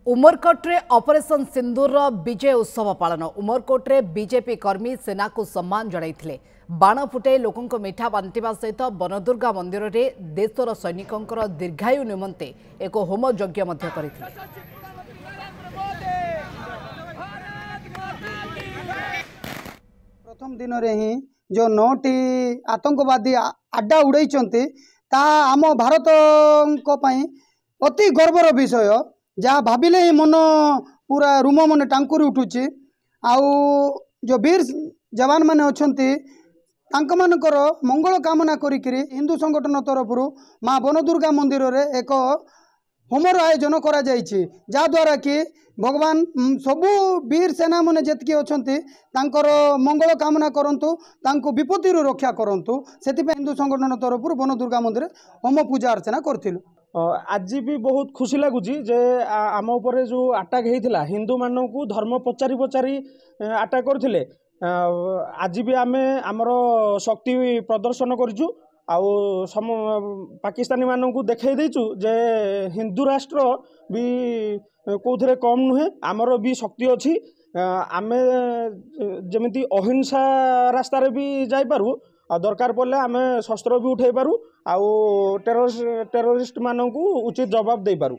उमरकोट्रे operation सिंदूर विजय उत्सव पालन उमरकोट्रे BJP कर्मी सेना को सम्मान जणाइथिले बाण फुटे लोकों मिठा बांटिबा सहित बनदुर्गा मंदिर में देशर सैनिकों दीर्घायु निमंते एक होम यज्ञ मध्य करथिले। प्रथम दिन रे ही जो 9टी आतंकवादी आड्डा उड़ाई आम भारत को पई अति गर्वर विषय जहाँ भाविले ही मन पूरा रूम मन टांकुरी उठुची। आउ जो वीर जवान मैंने अच्छा मानकर मंगल कामना करी हिंदू संगठन तरफ माँ बनदुर्गा मंदिर रे एक होमर आयोजन करा जाइछि जहाँद्वारा कि भगवान सबू वीर सेना मैंने जितकी अच्छा मंगल कामना करंतु तांको विपत्ति रक्षा करंतु से हिंदू संगठन तरफ बनदुर्गा मंदिर होम पूजा अर्चना करथिलु। आज भी बहुत खुशी लगुच जे आम उपर जो अटैक होता हिंदू मानू धर्म पचारि पचारि अटैक करथिले आज भी आम आमर शक्ति प्रदर्शन करूँ आउ पाकिस्तानी मानू देखई देचु जे हिंदू राष्ट्र भी कौन कम नुहे आमर भी शक्ति अच्छी आमे जमिति अहिंसा रास्तार भी जाइपारू आ दरकार पड़े आम शस्त्र भी उठे पारू आउ टेररिस्ट मानू उचित जवाब दे पारू।